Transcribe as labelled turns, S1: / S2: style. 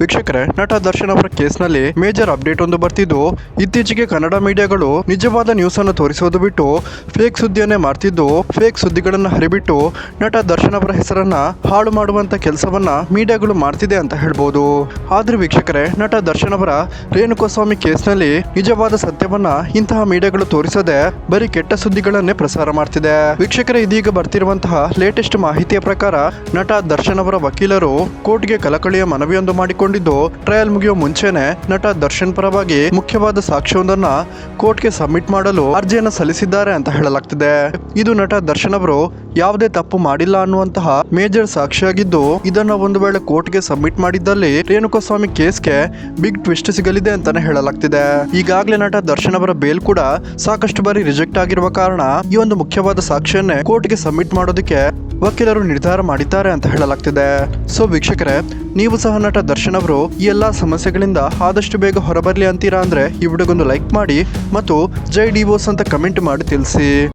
S1: ವೀಕ್ಷಕರೇ, ನಟ ದರ್ಶನ್ ಅವರ ಕೇಸ್ನಲ್ಲಿ ಮೇಜರ್ ಅಪ್ಡೇಟ್ ಒಂದು ಬರ್ತಿದ್ದು, ಇತ್ತೀಚೆಗೆ ಕನ್ನಡ ಮೀಡಿಯಾಗಳು ನಿಜವಾದ ನ್ಯೂಸ್ ಅನ್ನು ತೋರಿಸೋದು ಬಿಟ್ಟು ಫೇಕ್ ಸುದ್ದಿಯನ್ನೇ ಮಾಡ್ತಿದ್ದು, ಫೇಕ್ ಸುದ್ದಿಗಳನ್ನು ಹರಿಬಿಟ್ಟು ನಟ ದರ್ಶನ್ ಅವರ ಹೆಸರನ್ನ ಹಾಳು ಮಾಡುವಂತ ಕೆಲಸವನ್ನ ಮೀಡಿಯಾಗಳು ಮಾಡ್ತಿದೆ ಅಂತ ಹೇಳ್ಬೋದು. ಆದ್ರೆ ವೀಕ್ಷಕರೇ, ನಟ ದರ್ಶನ್ ಅವರ ರೇಣುಕಾಸ್ವಾಮಿ ಕೇಸ್ನಲ್ಲಿ ನಿಜವಾದ ಸತ್ಯವನ್ನ ಇಂತಹ ಮೀಡಿಯಾಗಳು ತೋರಿಸದೆ ಬರೀ ಕೆಟ್ಟ ಸುದ್ದಿಗಳನ್ನೇ ಪ್ರಸಾರ ಮಾಡ್ತಿದೆ. ವೀಕ್ಷಕರೇ, ಇದೀಗ ಬರ್ತಿರುವಂತಹ ಲೇಟೆಸ್ಟ್ ಮಾಹಿತಿಯ ಪ್ರಕಾರ ನಟ ದರ್ಶನ್ ಅವರ ವಕೀಲರು ಕೋರ್ಟ್ಗೆ ಕಳಕಳಿಯ ಮನವಿಯೊಂದು ಮಾಡಿಕೊಂಡಿದ್ದು, ಟ್ರಯಲ್ ಮುಗಿಯುವ ಮುಂಚೆನೆ ನಟ ದರ್ಶನ್ ಪರವಾಗಿ ಮುಖ್ಯವಾದ ಸಾಕ್ಷ್ಯವೊಂದನ್ನ ಕೋರ್ಟ್ಗೆ ಸಬ್ಮಿಟ್ ಮಾಡಲು ಅರ್ಜಿಯನ್ನು ಸಲ್ಲಿಸಿದ್ದಾರೆ ಅಂತ ಹೇಳಲಾಗ್ತಿದೆ. ಇದು ನಟ ದರ್ಶನ್ ಅವರು ಯಾವುದೇ ತಪ್ಪು ಮಾಡಿಲ್ಲ ಅನ್ನುವಂತಹ ಮೇಜರ್ ಸಾಕ್ಷಿಯಾಗಿದ್ದು, ಇದನ್ನ ಒಂದು ವೇಳೆ ಕೋರ್ಟ್ಗೆ ಸಬ್ಮಿಟ್ ಮಾಡಿದ್ದಲ್ಲಿ ರೇಣುಕಾಸ್ವಾಮಿ ಕೇಸ್ಗೆ ಬಿಗ್ ಟ್ವಿಸ್ಟ್ ಸಿಗಲಿದೆ ಅಂತಾನೆ ಹೇಳಲಾಗ್ತಿದೆ. ಈಗಾಗಲೇ ನಟ ದರ್ಶನ್ ಅವರ ಬೇಲ್ ಕೂಡ ಸಾಕಷ್ಟು ಬಾರಿ ರಿಜೆಕ್ಟ್ ಆಗಿರುವ ಕಾರಣ ಈ ಒಂದು ಮುಖ್ಯವಾದ ಸಾಕ್ಷಿಯನ್ನೇ ಕೋರ್ಟ್ಗೆ ಸಬ್ಮಿಟ್ ಮಾಡೋದಕ್ಕೆ ವಕೀಲರು ನಿರ್ಧಾರ ಮಾಡಿದ್ದಾರೆ ಅಂತ ಹೇಳಲಾಗ್ತಿದೆ. ಸೊ ವೀಕ್ಷಕರೇ, ನೀವು ಸಹ ನಟ ದರ್ಶನ್ ಅವರು ಈ ಎಲ್ಲಾ ಸಮಸ್ಯೆಗಳಿಂದ ಆದಷ್ಟು ಬೇಗ ಹೊರಬರಲಿ ಅಂತೀರಾ ಅಂದ್ರೆ ಈ ವಿಡಿಯೋಗೊಂದು ಲೈಕ್ ಮಾಡಿ ಮತ್ತು ಜೈ ಡಿವೋರ್ಸ್ ಅಂತ ಕಮೆಂಟ್ ಮಾಡಿ ತಿಳಿಸಿ.